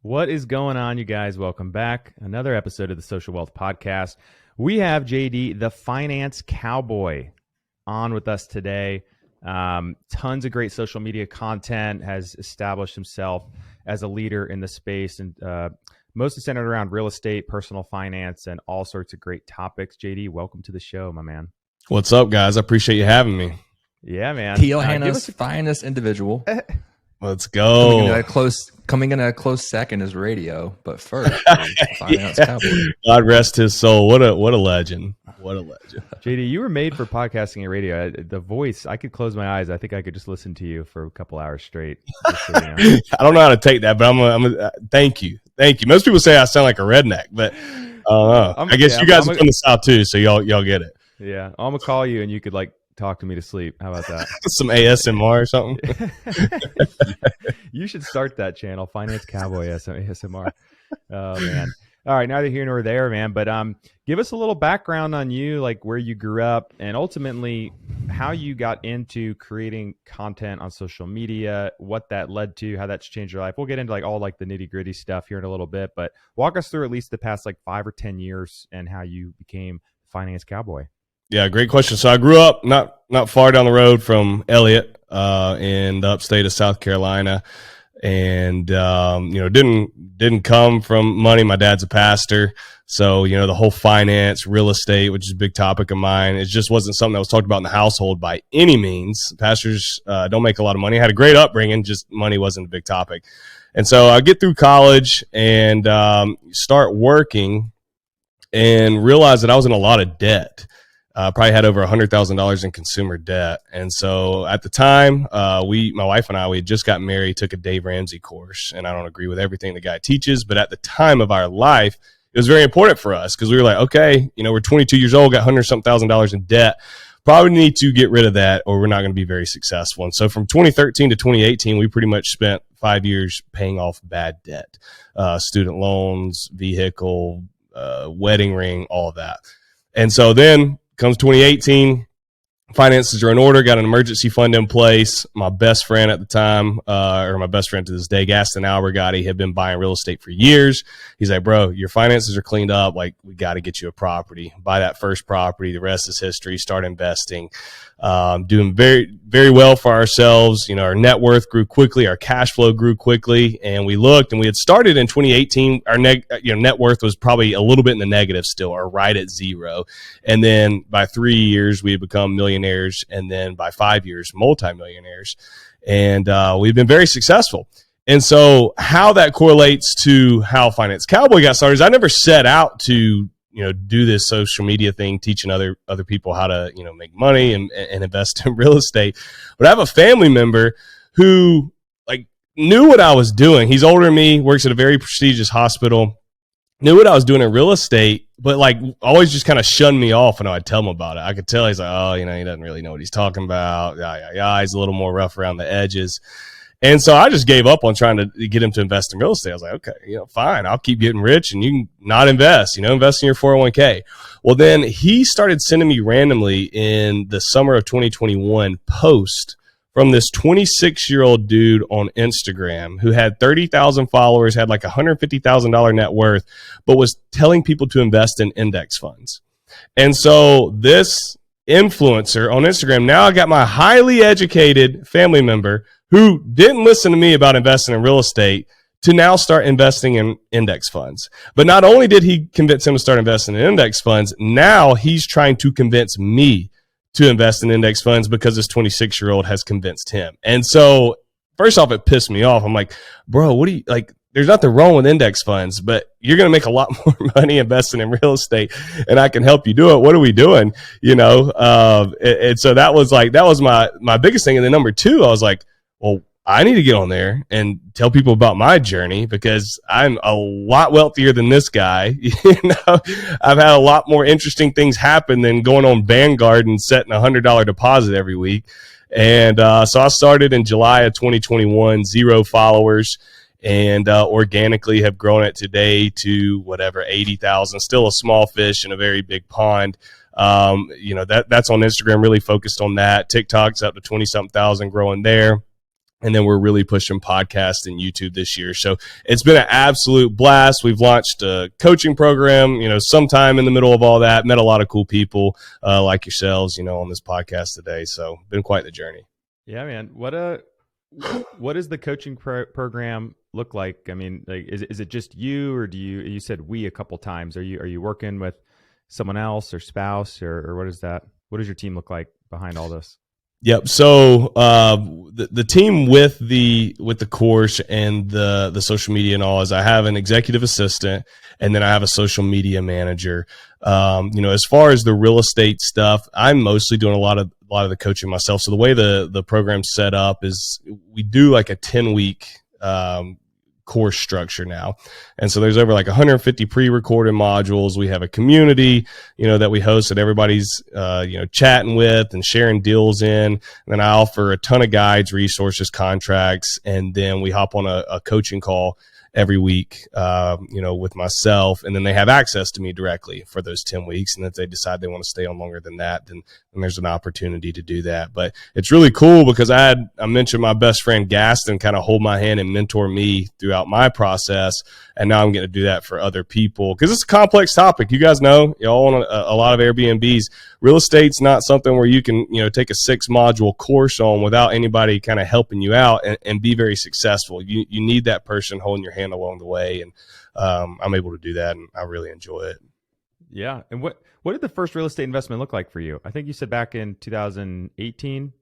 What is going on, you guys? Welcome back. Another episode of the Social Wealth Podcast. We have JD, the finance cowboy, on with us today. Tons of great social media content, has established himself as a leader in the space, and mostly centered around real estate, personal finance, and all sorts of great topics. JD, welcome to the show, my man. What's up, guys? I appreciate you having me. Yeah, man. Keelhana's finest individual. Let's go. Coming in a close second is radio, but first, finance cowboy. God rest his soul. What a legend. What a legend. JD, you were made for podcasting and radio. The voice, I could close my eyes. I think I could just listen to you for a couple hours straight. So, I don't know how to take that, but I'm thank you. Thank you. Most people say I sound like a redneck, but I guess you guys are from the South too, so y'all get it. Yeah, I'm gonna call you and you could talk to me to sleep. How about that? Some ASMR or something. You should start that channel, Finance Cowboy ASMR. Oh man. All right, neither here nor there, man. But give us a little background on you, like where you grew up, and ultimately how you got into creating content on social media, what that led to, how that's changed your life. We'll get into all the nitty gritty stuff here in a little bit, but walk us through at least the past 5 or 10 years and how you became Finance Cowboy. Yeah, great question. So I grew up not far down the road from Elliott, in the upstate of South Carolina, and didn't come from money. My dad's a pastor, so the whole finance, real estate, which is a big topic of mine, it just wasn't something that was talked about in the household by any means. Pastors don't make a lot of money. I had a great upbringing, just money wasn't a big topic. And so I get through college and start working and realize that I was in a lot of debt. Probably had over $100,000 in consumer debt. And so at the time, my wife and I, we had just got married, took a Dave Ramsey course, and I don't agree with everything the guy teaches, but at the time of our life, it was very important for us because we were like, okay, we're 22 years old, got $100-something thousand in debt, probably need to get rid of that or we're not going to be very successful. And so from 2013 to 2018, we pretty much spent 5 years paying off bad debt, student loans, vehicle, wedding ring, all of that. And so then comes 2018, finances are in order, got an emergency fund in place. My best friend at the time, or my best friend to this day, Gaston Albergotti, had been buying real estate for years. He's like, bro, your finances are cleaned up. We got to get you a property. Buy that first property. The rest is history. Start investing. Doing very, very well for ourselves. Our net worth grew quickly. Our cash flow grew quickly. And we looked, and we had started in 2018. Our net worth was probably a little bit in the negative still, or right at zero. And then by 3 years, we had become millionaires. And then by 5 years, multimillionaires. And we've been very successful. And so how that correlates to how Finance Cowboy got started is I never set out to do this social media thing, teaching other people how to, make money and invest in real estate. But I have a family member who knew what I was doing. He's older than me, works at a very prestigious hospital, knew what I was doing in real estate, but always just kind of shunned me off when I'd tell him about it. I could tell he's like, oh, he doesn't really know what he's talking about. He's a little more rough around the edges. And so I just gave up on trying to get him to invest in real estate. I was like, okay, fine. I'll keep getting rich and you can not invest, invest in your 401k. Well, then he started sending me randomly in the summer of 2021 post from this 26-year-old dude on Instagram who had 30,000 followers, had $150,000 net worth, but was telling people to invest in index funds. And so this influencer on Instagram, now I got my highly educated family member who didn't listen to me about investing in real estate to now start investing in index funds. But not only did he convince him to start investing in index funds, now he's trying to convince me to invest in index funds because this 26-year-old has convinced him. And so first off, it pissed me off. I'm like, bro, what do you there's nothing wrong with index funds, but you're going to make a lot more money investing in real estate and I can help you do it. What are we doing? And so that was my biggest thing. And then number two, I was like, well, I need to get on there and tell people about my journey because I'm a lot wealthier than this guy. I've had a lot more interesting things happen than going on Vanguard and setting $100 deposit every week. And so I started in July of 2021, 0 followers, and organically have grown it today to 80,000, still a small fish in a very big pond. That's on Instagram, really focused on that. TikTok's up to 20-something thousand, growing there. And then we're really pushing podcast and YouTube this year. So it's been an absolute blast. We've launched a coaching program, sometime in the middle of all that, met a lot of cool people like yourselves, on this podcast today. So been quite the journey. Yeah, man. What does the coaching program look like? I mean, like, is it just you, or you said we a couple times? Are you working with someone else or spouse, or what is that? What does your team look like behind all this? Yep. So the team with the course and the social media and all is I have an executive assistant, and then I have a social media manager. As far as the real estate stuff, I'm mostly doing a lot of the coaching myself. So the way the program's set up is we do like a 10-week course structure now. And so there's over like 150 pre-recorded modules. We have a community, that we host that everybody's, chatting with and sharing deals in. And then I offer a ton of guides, resources, contracts, and then we hop on a coaching call every week, with myself, and then they have access to me directly for those 10 weeks. And if they decide they want to stay on longer than that, then there's an opportunity to do that. But it's really cool because I mentioned my best friend Gaston kind of hold my hand and mentor me throughout my process. And now I'm getting to do that for other people because it's a complex topic. You guys know, y'all own a lot of Airbnbs. Real estate's not something where you can, take a 6-module course on without anybody kind of helping you out and be very successful. You need that person holding your hand along the way. And I'm able to do that, and I really enjoy it. Yeah. And what did the first real estate investment look like for you? I think you said back in 2018.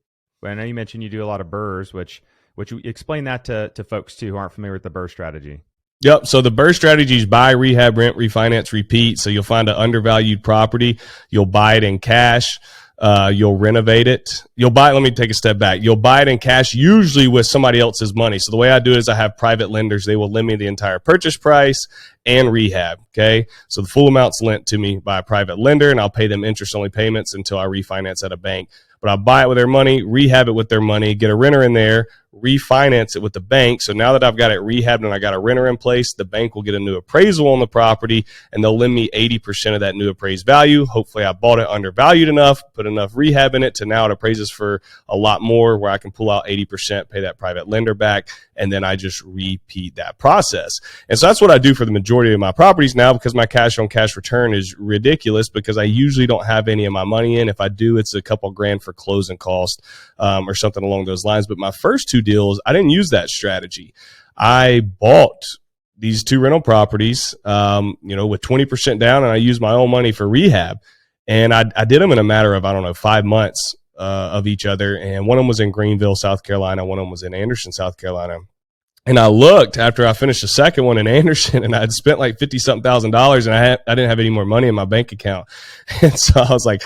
I know you mentioned you do a lot of BRRRRs, which you explain that to folks too who aren't familiar with the BRRRR strategy. Yep. So the BRRRR strategy is buy, rehab, rent, refinance, repeat. So you'll find an undervalued property. You'll buy it in cash. You'll renovate it. Let me take a step back. You'll buy it in cash, usually with somebody else's money. So the way I do it is I have private lenders. They will lend me the entire purchase price and rehab. Okay. So the full amount's lent to me by a private lender, and I'll pay them interest only payments until I refinance at a bank. But I'll buy it with their money, rehab it with their money, get a renter in there, refinance it with the bank. So now that I've got it rehabbed and I got a renter in place, the bank will get a new appraisal on the property, and they'll lend me 80% of that new appraised value. Hopefully I bought it undervalued enough, put enough rehab in it to now it appraises for a lot more, where I can pull out 80%, pay that private lender back, and then I just repeat that process. And so that's what I do for the majority of my properties now, because my cash on cash return is ridiculous, because I usually don't have any of my money in. If I do, it's a couple grand for closing cost or something along those lines. But my first 2 deals, I didn't use that strategy. I bought these 2 rental properties, with 20% down, and I used my own money for rehab. And I did them in a matter of, 5 months of each other. And one of them was in Greenville, South Carolina. One of them was in Anderson, South Carolina. And I looked after I finished the second one in Anderson, and I'd spent like $50-something thousand, and I didn't have any more money in my bank account. And so I was like,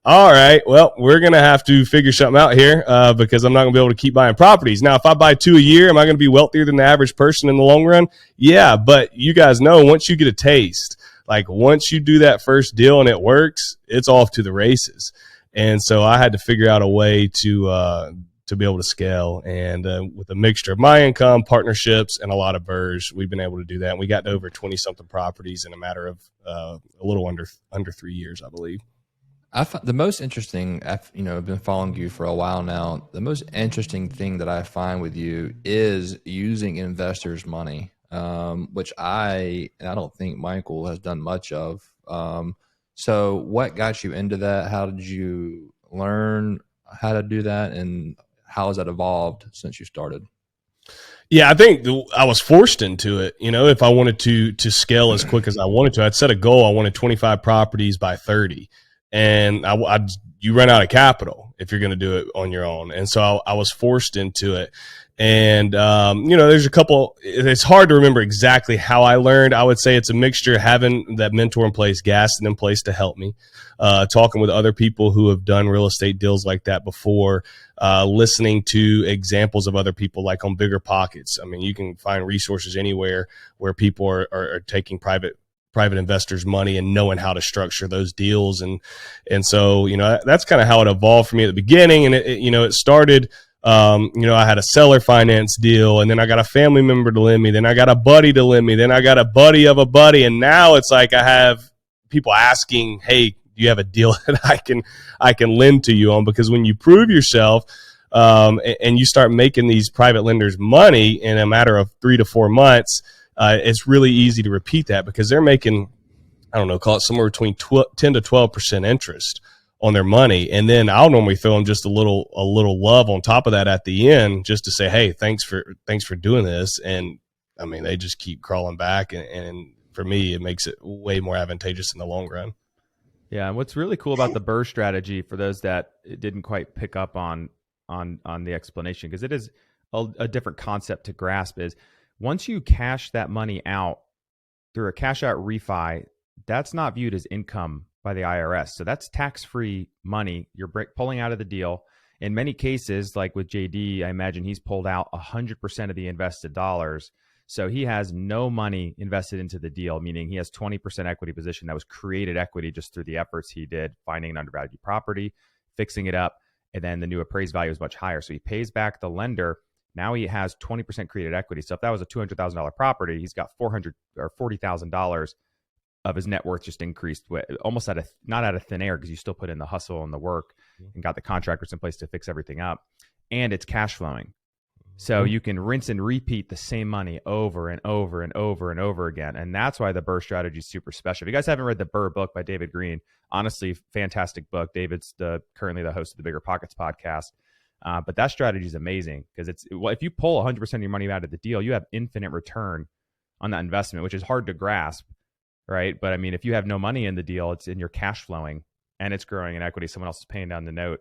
all right, well, we're going to have to figure something out here because I'm not going to be able to keep buying properties. Now, if I buy 2 a year, am I going to be wealthier than the average person in the long run? Yeah, but you guys know, once you get a taste, like once you do that first deal and it works, it's off to the races. And so I had to figure out a way to be able to scale. And with a mixture of my income, partnerships, and a lot of BRRRRs, we've been able to do that. And we got to over 20-something properties in a matter of a little under 3 years, I believe. The most interesting, I've been following you for a while now. The most interesting thing that I find with you is using investors' money, which I don't think Michael has done much of. So what got you into that? How did you learn how to do that? And how has that evolved since you started? Yeah, I think I was forced into it. If I wanted to scale as quick as I wanted to, I'd set a goal. I wanted 25 properties by 30. And you run out of capital if you're going to do it on your own. And so I was forced into it. And, there's a couple, it's hard to remember exactly how I learned. I would say it's a mixture of having that mentor in place, Gaston in place to help me, talking with other people who have done real estate deals like that before, listening to examples of other people like on Bigger Pockets. I mean, you can find resources anywhere where people are taking private investors' money and knowing how to structure those deals. And so, that's kind of how it evolved for me at the beginning. And it started, I had a seller finance deal, and then I got a family member to lend me. Then I got a buddy to lend me. Then I got a buddy of a buddy. And now it's like I have people asking, hey, do you have a deal that I can lend to you on? Because when you prove yourself, and you start making these private lenders money in a matter of 3 to 4 months, it's really easy to repeat that because they're making, I don't know, call it somewhere between 10 to 12% interest on their money. And then I'll normally throw them just a little love on top of that at the end, just to say, hey, thanks for doing this. And I mean, they just keep crawling back. And for me, it makes it way more advantageous in the long run. Yeah. And what's really cool about the BRRRR strategy, for those that didn't quite pick up on the explanation, because it is a different concept to grasp, is once you cash that money out through a cash out refi, that's not viewed as income by the IRS. So that's tax-free money you're pulling out of the deal. In many cases, like with JD, I imagine he's pulled out 100% of the invested dollars. So he has no money invested into the deal, meaning he has 20% equity position that was created equity just through the efforts he did finding an undervalued property, fixing it up, and then the new appraised value is much higher. So he pays back the lender. Now he has 20% created equity. So if that was a $200,000 property, he's got $400,000 or $40,000 of his net worth just increased, almost not out of thin air, because you still put in the hustle and the work and got the contractors in place to fix everything up, and it's cash flowing. So you can rinse and repeat the same money over and over and over and over again. And that's why the BRRRR strategy is super special. If you guys haven't read the BRRRR book by David Green, honestly, fantastic book. David's currently the host of the Bigger Pockets podcast. But that strategy is amazing, because if you pull 100% of your money out of the deal, you have infinite return on that investment, which is hard to grasp, right? But I mean, if you have no money in the deal, it's in your cash flowing and it's growing in equity. Someone else is paying down the note,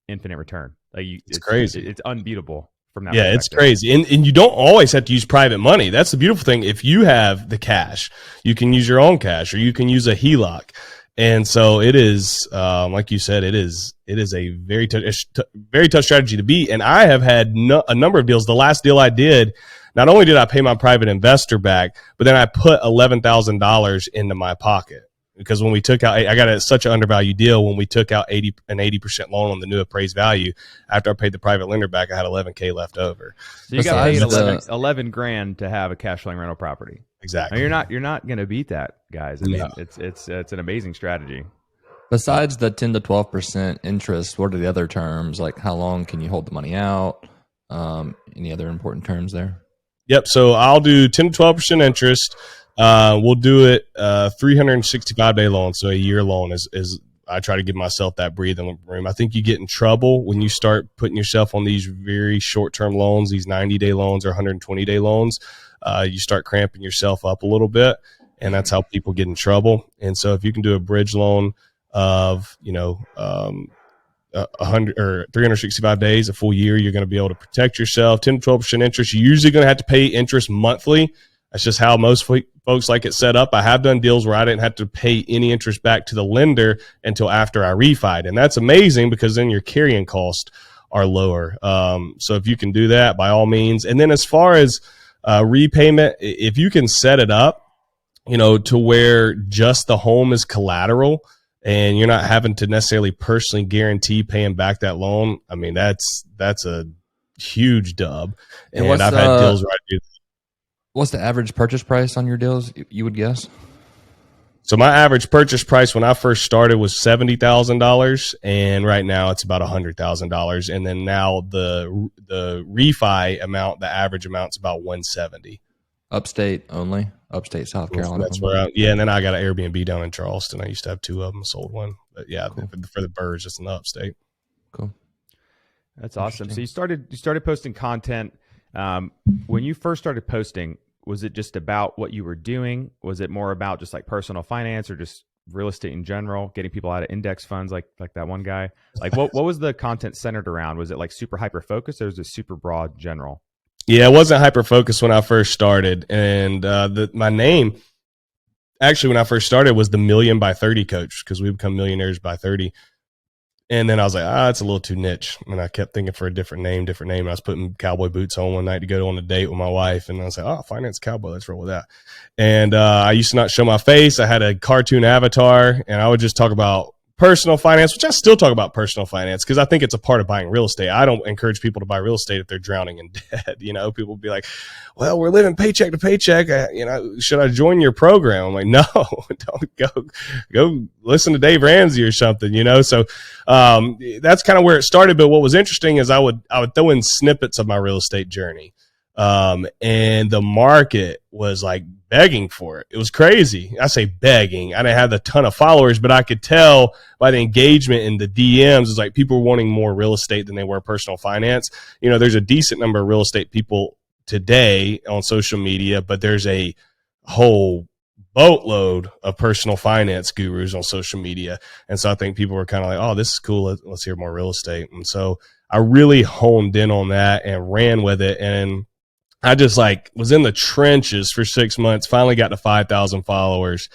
infinite return. It's crazy. It's unbeatable from that perspective. It's crazy. And you don't always have to use private money. That's the beautiful thing. If you have the cash, you can use your own cash, or you can use a HELOC. And so it is, like you said, it is a very tough strategy to beat. And I have had a number of deals. The last deal I did, not only did I pay my private investor back, but then I put $11,000 into my pocket, because when we took out, I got such an undervalued deal. When we took out an 80% loan on the new appraised value, after I paid the private lender back, I had $11K left over. So you got paid $11,000 to have a cash flowing rental property. Exactly. Now, you're not going to beat that, guys. I mean, it's an amazing strategy. Besides the 10 to 12% interest, what are the other terms? Like, how long can you hold the money out? Any other important terms there? Yep. So I'll do 10 to 12% interest. We'll do it 365-day loan. So a year loan is I try to give myself that breathing room. I think you get in trouble when you start putting yourself on these very short-term loans, these 90-day loans or 120-day loans. You start cramping yourself up a little bit, and that's how people get in trouble. And so if you can do a bridge loan of, 100 or 365 days, a full year, you're going to be able to protect yourself. 10 to 12% interest. You're usually going to have to pay interest monthly. That's just how most folks like it set up. I have done deals where I didn't have to pay any interest back to the lender until after I refied. And that's amazing, because then your carrying costs are lower. So if you can do that, by all means. And then as far as repayment, if you can set it up, to where just the home is collateral, and you're not having to necessarily personally guarantee paying back that loan, I mean, that's a huge dub. And I've had deals where I do. What's the average purchase price on your deals, you would guess? So my average purchase price when I first started was $70,000, and right now it's about $100,000. And then now the refi amount, the average amount's about $170,000. Upstate only? Upstate South Carolina? That's where and then I got an Airbnb down in Charleston. I used to have two of them, sold one. But yeah, cool. For the birds, it's in the upstate. Cool. That's awesome. So you started posting content. When you first started posting, was it just about what you were doing? Was it more about just like personal finance, or just real estate in general, getting people out of index funds like that one guy? Like what was the content centered around? Was it like super hyper focused, or was it super broad general? Yeah, it wasn't hyper focused when I first started. And my name, actually, when I first started, was the Million by 30 Coach, because we become millionaires by 30. And then I was like, it's a little too niche. And I kept thinking for a different name. I was putting cowboy boots on one night to go on a date with my wife. And I was like, finance cowboy, let's roll with that. And I used to not show my face. I had a cartoon avatar, and I would just talk about personal finance, which I still talk about personal finance because I think it's a part of buying real estate. I don't encourage people to buy real estate if they're drowning in debt. People will be like, well, we're living paycheck to paycheck. Should I join your program? I'm like, no, don't go listen to Dave Ramsey or something, So that's kind of where it started. But what was interesting is I would throw in snippets of my real estate journey. And the market was like begging for it. It was crazy. I say begging. I didn't have a ton of followers, but I could tell by the engagement in the DMs, it's like people were wanting more real estate than they were personal finance. There's a decent number of real estate people today on social media, but there's a whole boatload of personal finance gurus on social media. And so I think people were kind of like, oh, this is cool. Let's hear more real estate. And so I really honed in on that and ran with it. And I just was in the trenches for 6 months, finally got to 5,000 followers.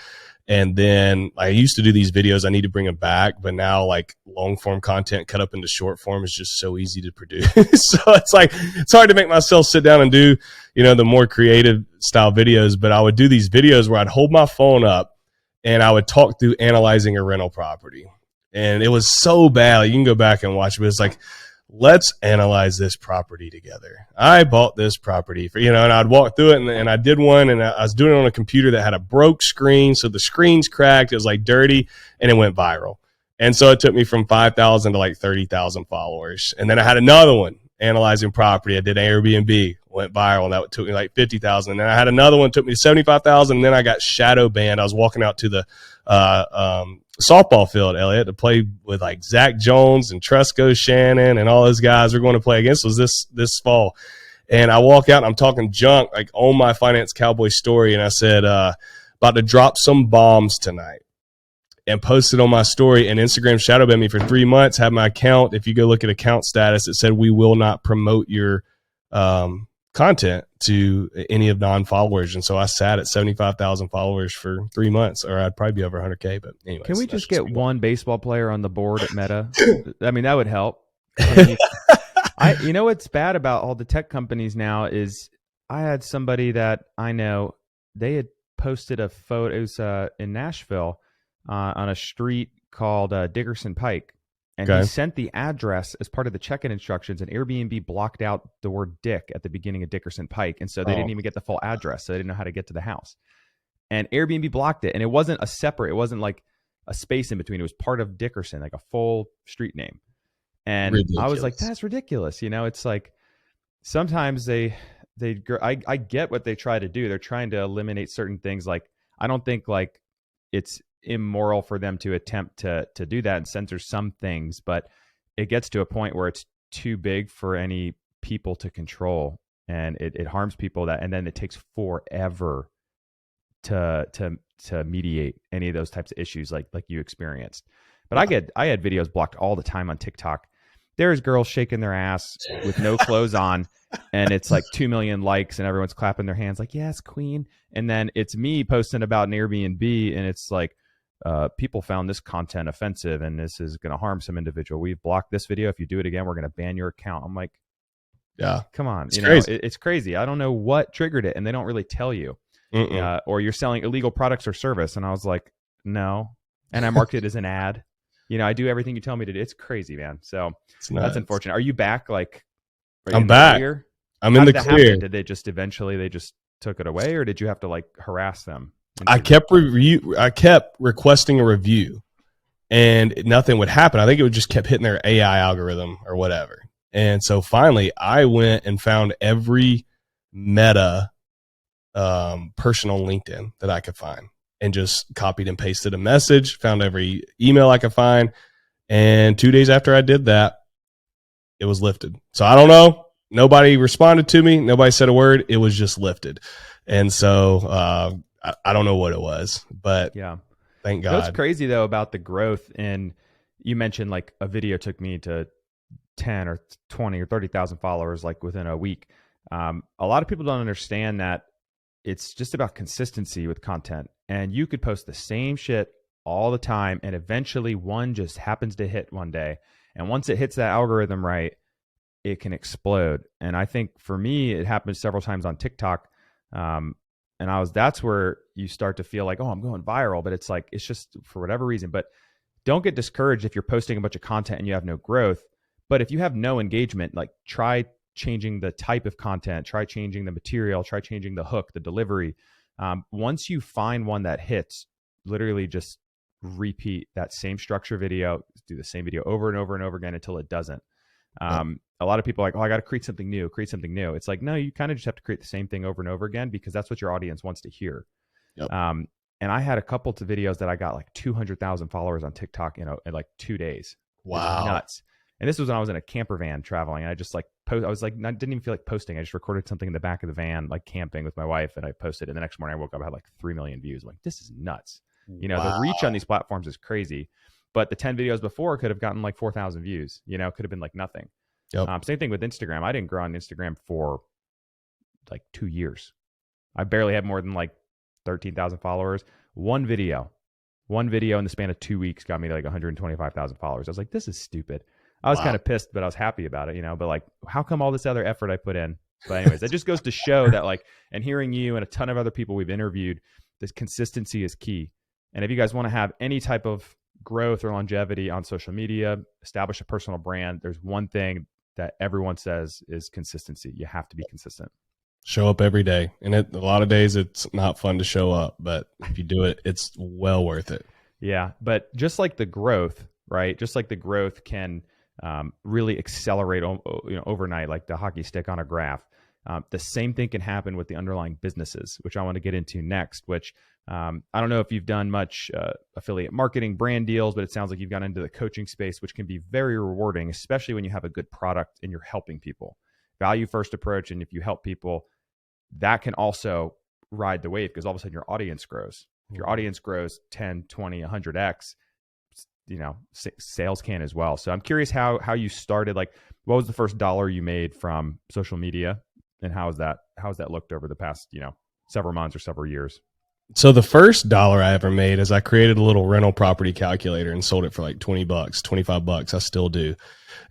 And then I used to do these videos. I need to bring them back, but now long form content cut up into short form is just so easy to produce. So it's hard to make myself sit down and do, the more creative style videos, but I would do these videos where I'd hold my phone up and I would talk through analyzing a rental property. And it was so bad. You can go back and watch it, but it's let's analyze this property together. I bought this property for, and I'd walk through it and I did one and I was doing it on a computer that had a broke screen. So the screen's cracked. It was dirty and it went viral. And so it took me from 5,000 to 30,000 followers. And then I had another one analyzing property. I did Airbnb, went viral. And that took me 50,000. And then I had another one, took me to 75,000. And then I got shadow banned. I was walking out to the, softball field, Elliot, to play with Zach Jones and Trusco Shannon and all those guys we're going to play against was this fall. And I walk out and I'm talking junk on my Finance Cowboy story. And I said, about to drop some bombs tonight and posted on my story, and Instagram shadow banned me for 3 months. Had my account. If you go look at account status, it said, we will not promote your, content to any of non-followers. And so I sat at 75,000 followers for 3 months, or I'd probably be over 100K. But anyways, can we just get one baseball player on the board at Meta? I mean, that would help. What's bad about all the tech companies now is I had somebody that I know, they had posted a photo. It was in Nashville on a street called Dickerson Pike. And he sent the address as part of the check-in instructions, and Airbnb blocked out the word Dick at the beginning of Dickerson Pike. And so they didn't even get the full address. So they didn't know how to get to the house. And Airbnb blocked it. And it wasn't it wasn't a space in between. It was part of Dickerson, a full street name. And ridiculous. I was like, that's ridiculous. It's sometimes I get what they try to do. They're trying to eliminate certain things. I don't think it's immoral for them to attempt to do that and censor some things, but it gets to a point where it's too big for any people to control, and it harms people and then it takes forever to mediate any of those types of issues like you experienced. But I had videos blocked all the time on TikTok. There's girls shaking their ass with no clothes on, and it's 2 million likes and everyone's clapping their hands yes, queen. And then it's me posting about an Airbnb, and it's people found this content offensive and this is going to harm some individual. We've blocked this video. If you do it again, we're going to ban your account. I'm like, yeah, come on. It's crazy. It's crazy. I don't know what triggered it, and they don't really tell you. Or you're selling illegal products or service. And I was like, no. And I marked it as an ad. I do everything you tell me to do. It's crazy, man. So that's unfortunate. Are you back? I'm back. I'm in the clear. Did they just eventually took it away, or did you have to harass them? I kept requesting a review, and nothing would happen. I think it would just kept hitting their AI algorithm or whatever. And so finally, I went and found every Meta person on LinkedIn that I could find, and just copied and pasted a message. Found every email I could find, and 2 days after I did that, it was lifted. So I don't know. Nobody responded to me. Nobody said a word. It was just lifted, and so. I don't know what it was, but yeah, thank God. What's crazy though about the growth, and you mentioned a video took me to 10 or 20 or 30,000 followers within a week. A lot of people don't understand that it's just about consistency with content, and you could post the same shit all the time, and eventually one just happens to hit one day. And once it hits that algorithm right, it can explode. And I think for me, it happened several times on TikTok. And that's where you start to feel oh, I'm going viral, but it's it's just for whatever reason. But don't get discouraged if you're posting a bunch of content and you have no growth. But if you have no engagement, like try changing the type of content, try changing the material, try changing the hook, the delivery. Once you find one that hits, literally just repeat that same structure video, do the same video over and over and over again until it doesn't. A lot of people are like, oh, I got to create something new. It's like, no, you kind of just have to create the same thing over and over again because that's what your audience wants to hear. Yep. And I had a couple of videos that I got like 200,000 followers on TikTok, in like 2 days. Wow. Nuts. And this was when I was in a camper van traveling. And I just like I was like, I didn't even feel like posting. I just recorded something in the back of the van, like camping with my wife, and I posted. And the next morning I woke up, I had like 3 million views. I'm like, this is nuts. The reach on these platforms is crazy. But the 10 videos before could have gotten like 4,000 views. Could have been like nothing. Yep. Same thing with Instagram. I didn't grow on Instagram for like 2 years. I barely had more than like 13,000 followers. One video in the span of 2 weeks got me to like 125,000 followers. I was like, this is stupid. I was kind of pissed, but I was happy about it, but like, how come all this other effort I put in? But anyways, that just goes to show that like, and hearing you and a ton of other people we've interviewed, this consistency is key. And if you guys want to have any type of growth or longevity on social media, establish a personal brand, there's one thing that everyone says is consistency. You have to be consistent. Show up every day. And a lot of days it's not fun to show up, but if you do it, it's well worth it. Yeah. But just like the growth, right? Just like the growth can really accelerate overnight, like the hockey stick on a graph. The same thing can happen with the underlying businesses, which I want to get into next, which I don't know if you've done much affiliate marketing, brand deals, but it sounds like you've gone into the coaching space, which can be very rewarding, especially when you have a good product and you're helping people. Value first approach. And if you help people, that can also ride the wave because all of a sudden your audience grows. If your audience grows 10, 20, 100x, sales can as well. So I'm curious how you started. Like, what was the first dollar you made from social media, and how has that looked over the past several months or several years? So the first dollar I ever made is I created a little rental property calculator and sold it for like $20, $25. I still do.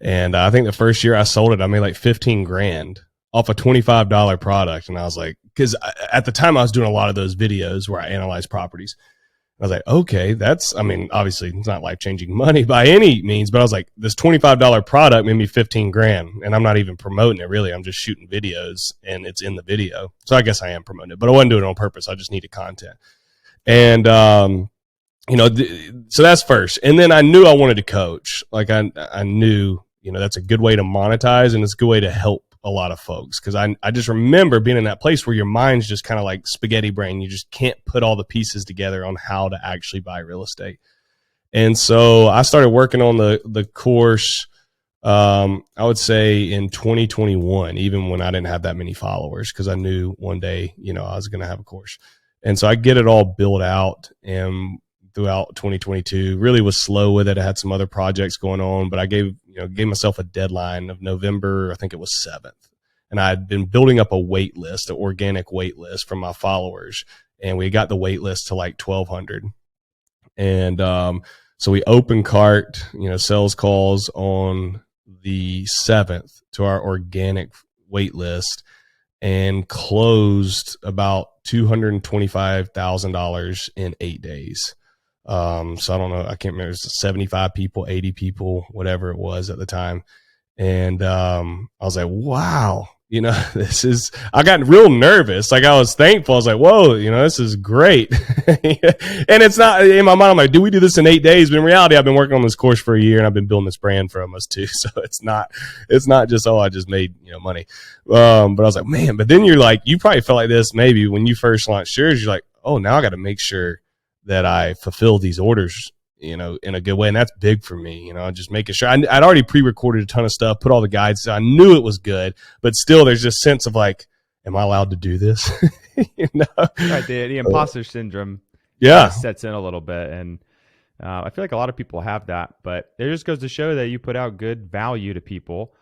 And I think the first year I sold it, I made like 15 grand off a $25 product. And I was like, because at the time I was doing a lot of those videos where I analyze properties. I was like, okay, obviously it's not life-changing money by any means, but I was like, this $25 product made me 15 grand and I'm not even promoting it really. I'm just shooting videos and it's in the video. So I guess I am promoting it, but I wasn't doing it on purpose. I just needed content. And, so that's first. And then I knew I wanted to coach. Like I knew, that's a good way to monetize and it's a good way to help a lot of folks. Cause I just remember being in that place where your mind's just kind of like spaghetti brain. You just can't put all the pieces together on how to actually buy real estate. And so I started working on the course, I would say in 2021, even when I didn't have that many followers, cause I knew one day, I was going to have a course. And so I get it all built out, and throughout 2022 really was slow with it. I had some other projects going on, but I gave myself a deadline of November, I think it was 7th. And I had been building up a wait list, an organic wait list from my followers. And we got the wait list to like 1,200. And so we opened cart, sales calls on the 7th to our organic wait list and closed about $225,000 in 8 days. So I don't know, I can't remember, it was 75 people, 80 people, whatever it was at the time. And I was like, wow, I got real nervous. Like I was thankful. I was like, whoa, this is great. And it's not in my mind. I'm like, do we do this in 8 days? But in reality, I've been working on this course for a year and I've been building this brand for almost 2. So it's not just, oh, I just made, money. But I was like, man, but then you're like, you probably felt like this maybe when you first launched yours, you're like, oh, now I got to make sure that I fulfill these orders, in a good way. And that's big for me, just making sure. I'd already pre-recorded a ton of stuff, put all the guides. So I knew it was good, but still there's this sense of like, am I allowed to do this? Right. The imposter syndrome sets in a little bit. And I feel like a lot of people have that, but it just goes to show that you put out good value to people.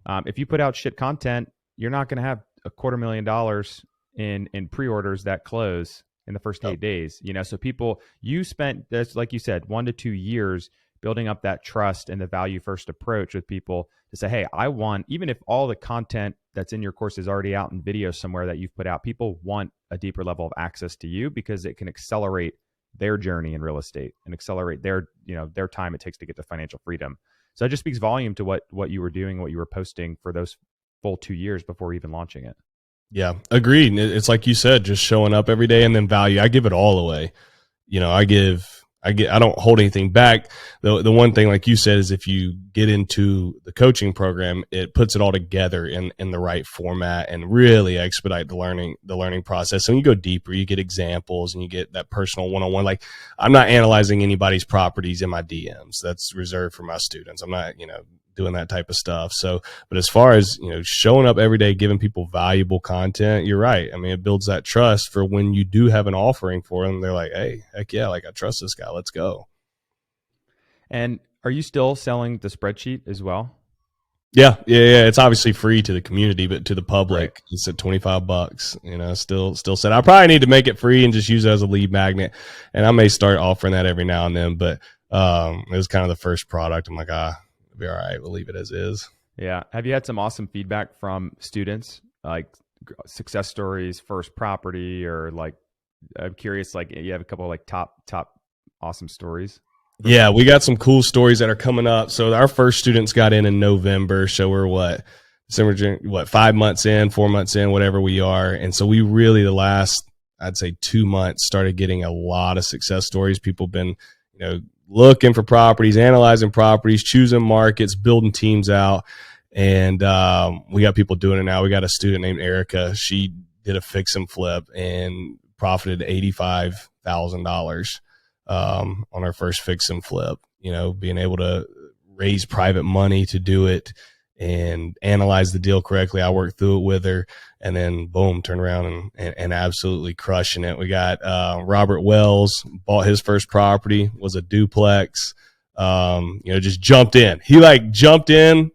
If you put out shit content, you're not going to have $250,000 in pre-orders that close in the first 8 days, so you spent this, like you said, 1 to 2 years building up that trust and the value first approach with people to say, hey, I want, even if all the content that's in your course is already out in video somewhere that you've put out, people want a deeper level of access to you because it can accelerate their journey in real estate and accelerate their, their time it takes to get to financial freedom. So that just speaks volume to what you were doing, what you were posting for those full 2 years before even launching it. Yeah, agreed. It's like you said, just showing up every day and then value. I give it all away. I don't hold anything back. The one thing, like you said, is if you get into the coaching program, it puts it all together in the right format and really expedite the learning process. So when you go deeper, you get examples and you get that personal one-on-one. Like, I'm not analyzing anybody's properties in my DMs. That's reserved for my students. I'm not, doing that type of stuff. So, but as far as, showing up every day, giving people valuable content, you're right. I mean, it builds that trust for when you do have an offering for them. They're like, hey, heck yeah, like I trust this guy. Let's go. And are you still selling the spreadsheet as well? Yeah. It's obviously free to the community, but to the public, right. It's at $25. Still said I probably need to make it free and just use it as a lead magnet. And I may start offering that every now and then, but it was kind of the first product. I'm like, it'll be all right. We'll leave it as is. Yeah. Have you had some awesome feedback from students, like success stories, first property, or like, I'm curious, like you have a couple of like top awesome stories? Yeah, we got some cool stories that are coming up. So our first students got in November. So we're December, 5 months in, 4 months in, whatever we are. And so we really, the last, I'd say 2 months, started getting a lot of success stories. People have been, looking for properties, analyzing properties, choosing markets, building teams out. And we got people doing it now. We got a student named Erica. She did a fix and flip and profited $85,000 on our first fix and flip, being able to raise private money to do it and analyze the deal correctly. I worked through it with her, and then boom, turn around and absolutely crushing it. We got Robert Wells, bought his first property, was a duplex, just jumped in. He jumped in,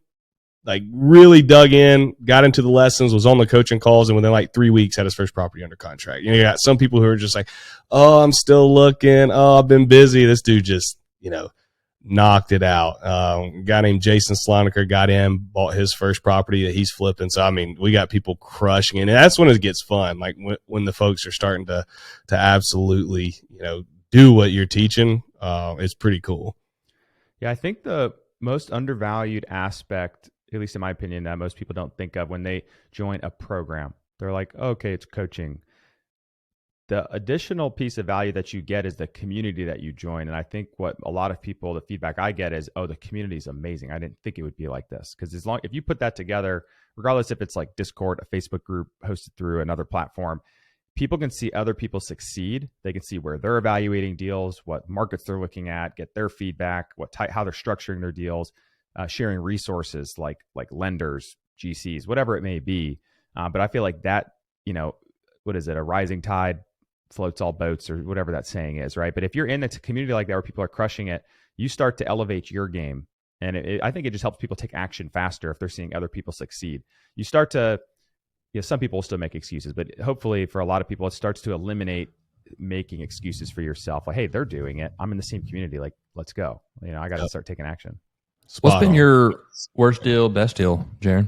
really dug in, got into the lessons, was on the coaching calls, and within 3 weeks had his first property under contract. You got some people who are just like, oh, I'm still looking. Oh, I've been busy. This dude just, knocked it out. A guy named Jason Sloniker got in, bought his first property that he's flipping. So, I mean, we got people crushing it. And that's when it gets fun. Like when the folks are starting to absolutely, do what you're teaching. It's pretty cool. Yeah. I think the most undervalued aspect, at least in my opinion, that most people don't think of when they join a program. They're like, okay, it's coaching. The additional piece of value that you get is the community that you join. And I think what a lot of people, the feedback I get is, oh, the community is amazing. I didn't think it would be like this. Because if you put that together, regardless if it's like Discord, a Facebook group hosted through another platform, people can see other people succeed. They can see where they're evaluating deals, what markets they're looking at, get their feedback, how they're structuring their deals, sharing resources like lenders, GCs, whatever it may be. But I feel like that, what is it? A rising tide floats all boats, or whatever that saying is, right? But if you're in a community like that where people are crushing it, you start to elevate your game. And I think it just helps people take action faster if they're seeing other people succeed. You start to, some people will still make excuses, but hopefully for a lot of people, it starts to eliminate making excuses for yourself. Like, hey, they're doing it. I'm in the same community. Like, let's go. I got to start taking action. What's been your worst deal, best deal, Jaron?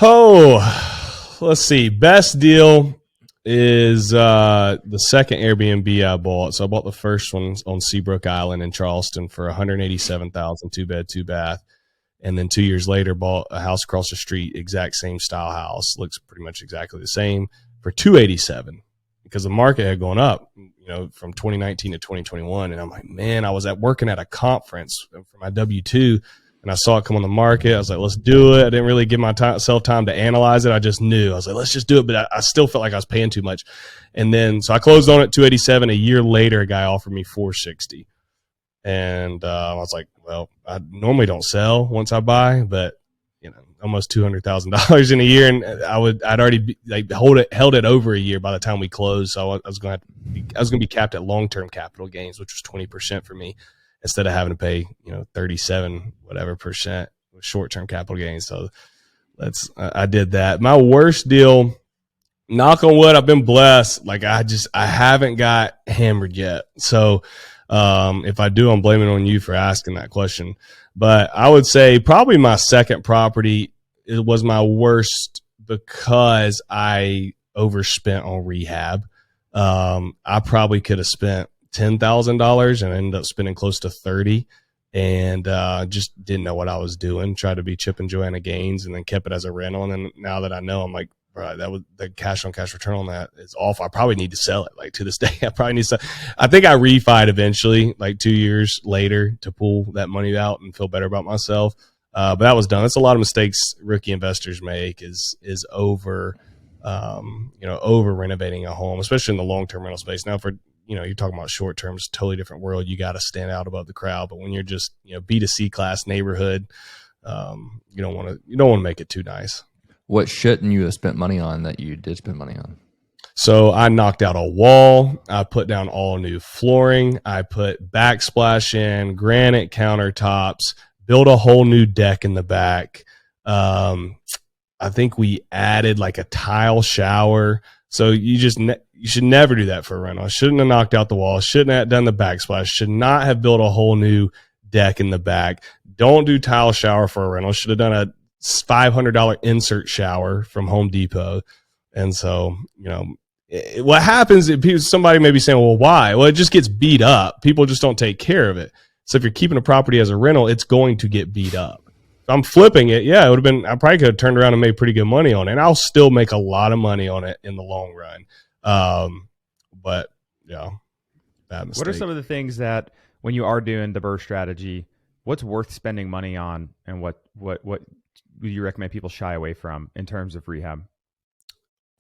Oh, let's see. Best deal is the second Airbnb I bought. So I bought the first one on Seabrook Island in Charleston for $187,000, 2-bed, 2-bath. And then 2 years later, bought a house across the street, exact same style house, looks pretty much exactly the same, for $287,000, because the market had gone up, from 2019 to 2021. And I'm like, man, I was working at a conference for my W-2, and I saw it come on the market. I was like, let's do it. I didn't really give myself time to analyze it. I just knew. I was like, let's just do it. But I still felt like I was paying too much. And then, so I closed on it $287,000. A year later, a guy offered me $460,000. And I was like, well, I normally don't sell once I buy, but almost $200,000 in a year, and I'd already held it over a year by the time we closed. So I was going to be capped at long-term capital gains, which was 20% for me, instead of having to pay 37 whatever percent with short-term capital gains. So I did that. My worst deal, knock on wood, I've been blessed. Like I haven't got hammered yet. So if I do, I'm blaming on you for asking that question. But I would say probably my second property, it was my worst because I overspent on rehab. I probably could have spent $10,000 and ended up spending close to 30, and just didn't know what I was doing. Tried to be Chip and Joanna Gaines, and then kept it as a rental. And then now that I know, I'm like, bro, that was the cash on cash return on that is awful. I probably need to sell it. Like to this day, I probably need to sell. I think I refied eventually, like 2 years later, to pull that money out and feel better about myself. But that was done. That's a lot of mistakes rookie investors make is over, over renovating a home, especially in the long-term rental space. Now for, you're talking about short term, it's a totally different world. You got to stand out above the crowd. But when you're just, B2C class neighborhood, you don't want to make it too nice. What shouldn't you have spent money on that you did spend money on? So I knocked out a wall. I put down all new flooring. I put backsplash in, granite countertops, built a whole new deck in the back. I think we added like a tile shower. So you should never do that for a rental. I shouldn't have knocked out the wall. Shouldn't have done the backsplash. Should not have built a whole new deck in the back. Don't do tile shower for a rental. Should have done a $500 insert shower from Home Depot. And so, what happens is somebody may be saying, well, why? Well, it just gets beat up. People just don't take care of it. So if you're keeping a property as a rental, it's going to get beat up. If I'm flipping it, yeah, I probably could have turned around and made pretty good money on it. And I'll still make a lot of money on it in the long run. But yeah, bad mistake. What are some of the things that when you are doing the BRRRR strategy, what's worth spending money on, and what do you recommend people shy away from in terms of rehab?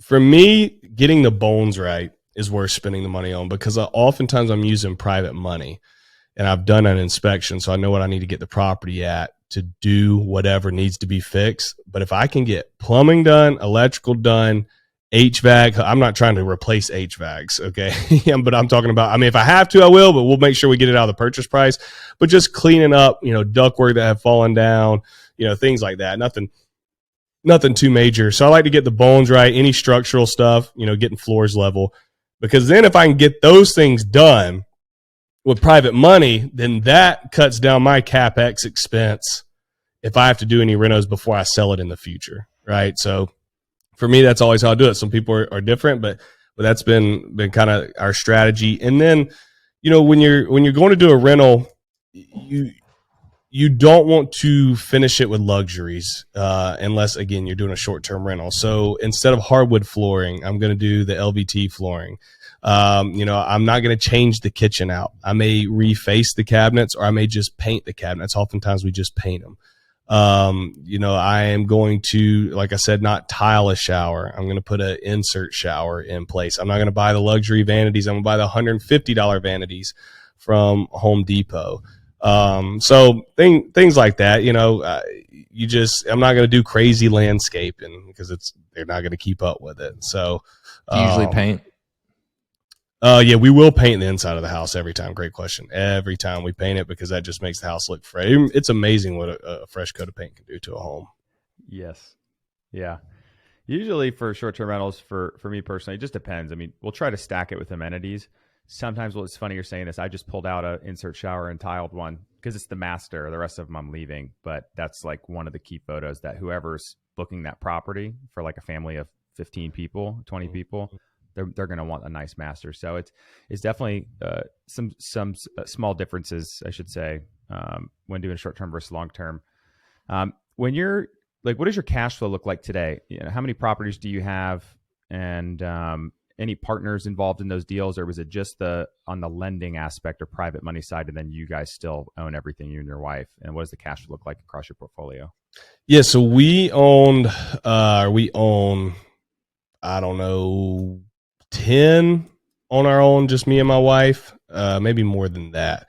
For me, getting the bones right is worth spending the money on, because oftentimes I'm using private money, and I've done an inspection, so I know what I need to get the property at to do whatever needs to be fixed. But if I can get plumbing done, electrical done, HVAC, I'm not trying to replace HVACs, okay? But I'm talking about, if I have to, I will, but we'll make sure we get it out of the purchase price. But just cleaning up, ductwork that have fallen down, things like that. Nothing too major. So I like to get the bones right, any structural stuff, getting floors level. Because then if I can get those things done with private money, then that cuts down my CapEx expense if I have to do any renos before I sell it in the future, right? So for me, that's always how I do it. Some people are different, but that's been kind of our strategy. And then, when you're going to do a rental, you don't want to finish it with luxuries unless, again, you're doing a short-term rental. So instead of hardwood flooring, I'm going to do the LVT flooring. I'm not going to change the kitchen out. I may reface the cabinets, or I may just paint the cabinets. Oftentimes we just paint them. I am going to, like I said, not tile a shower. I'm going to put an insert shower in place. I'm not going to buy the luxury vanities. I'm going to buy the $150 vanities from Home Depot. So things like that, I'm not going to do crazy landscaping because they're not going to keep up with it. So do you usually paint? Yeah, we will paint the inside of the house every time. Great question. Every time we paint it, because that just makes the house look fresh. It's amazing what a fresh coat of paint can do to a home. Yes. Yeah. Usually for short-term rentals, for me personally, it just depends. We'll try to stack it with amenities. Sometimes, it's funny you're saying this, I just pulled out an insert shower and tiled one because it's the master. The rest of them I'm leaving. But that's like one of the key photos that whoever's booking that property for like a family of 15 people, 20 people, they're going to want a nice master. So it's definitely some small differences, I should say, when doing short-term versus long-term. When you're like, what does your cash flow look like today? How many properties do you have? And any partners involved in those deals, or was it just on the lending aspect or private money side, and then you guys still own everything, you and your wife? And what does the cash flow look like across your portfolio? Yeah, so we own, I don't know, 10 on our own, just me and my wife, maybe more than that.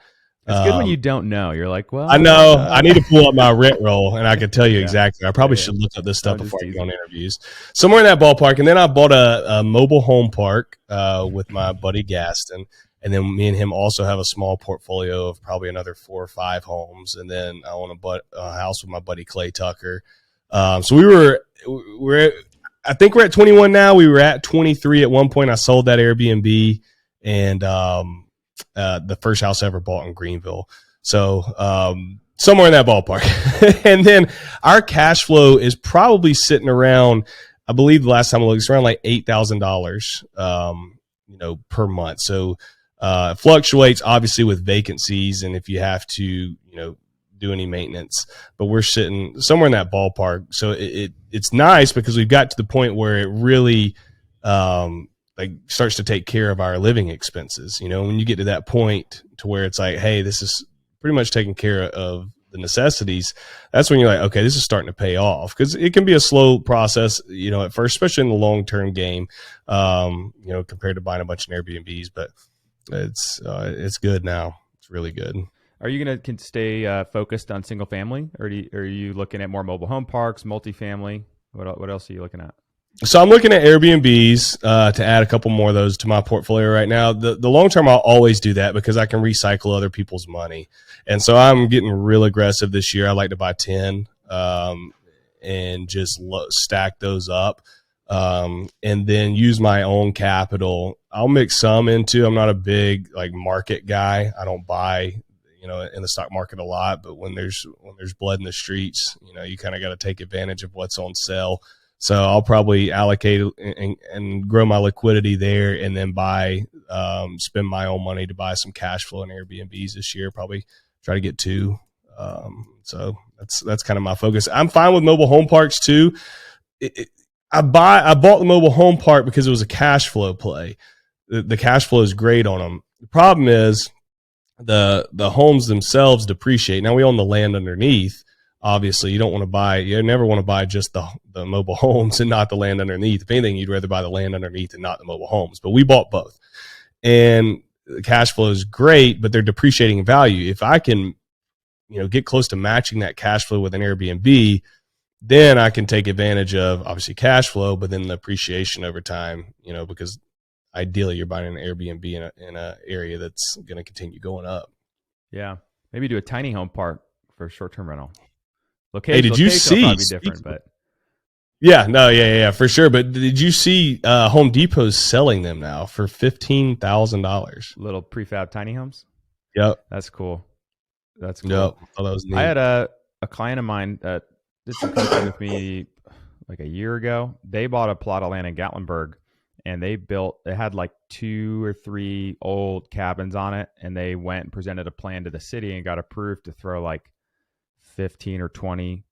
It's good when you don't know. You're like, well, I know. I need to pull up my rent roll, and I can tell you exactly. I probably should look up this stuff No, before I just go on interviews. Somewhere in that ballpark. And then I bought a mobile home park with my buddy Gaston. And then me and him also have a small portfolio of probably another 4 or 5 homes. And then I own a house with my buddy Clay Tucker. So I think we're at 21 now. We were at 23 at one point. I sold that Airbnb, and the first house I ever bought in Greenville. So somewhere in that ballpark. And then our cash flow is probably sitting around, I believe the last time I looked, it's around like $8,000 per month. So it fluctuates obviously with vacancies and if you have to, do any maintenance, but we're sitting somewhere in that ballpark. So it's nice because we've got to the point where it really like starts to take care of our living expenses. When you get to that point to where it's like, hey, this is pretty much taking care of the necessities, that's when you're like, okay, this is starting to pay off, because it can be a slow process, at first, especially in the long-term game, compared to buying a bunch of Airbnbs, but it's good now. It's really good. Are you going to stay focused on single family, or are you looking at more mobile home parks, multifamily? What else are you looking at? So I'm looking at Airbnbs to add a couple more of those to my portfolio right now. The long term, I'll always do that because I can recycle other people's money. And so I'm getting real aggressive this year. I like to buy 10 and just stack those up and then use my own capital. I'll mix some into, I'm not a big market guy. I don't buy in the stock market a lot, but when there's blood in the streets, you kind of got to take advantage of what's on sale. So I'll probably allocate and grow my liquidity there, and then spend my own money to buy some cash flow in Airbnbs this year. Probably try to get 2. So that's kind of my focus. I'm fine with mobile home parks too. I bought the mobile home park because it was a cash flow play. The cash flow is great on them. The problem is the homes themselves depreciate. Now we own the land underneath. Obviously, you never want to buy just the mobile homes and not the land underneath. If anything, you'd rather buy the land underneath and not the mobile homes. But we bought both. And the cash flow is great, but they're depreciating in value. If I can, get close to matching that cash flow with an Airbnb, then I can take advantage of obviously cash flow, but then the appreciation over time, because ideally you're buying an Airbnb in an area that's going to continue going up. Yeah. Maybe do a tiny home park for short-term rental. Hey, did you see? Probably different, but yeah, for sure. But did you see Home Depot's selling them now for $15,000? Little prefab tiny homes. Yep, that's cool. That's cool. Yep, that was neat. I had a client of mine that did some coaching with me like a year ago. They bought a plot of land in Gatlinburg, and they had like 2 or 3 old cabins on it, and they went and presented a plan to the city and got approved to throw like 15 or 20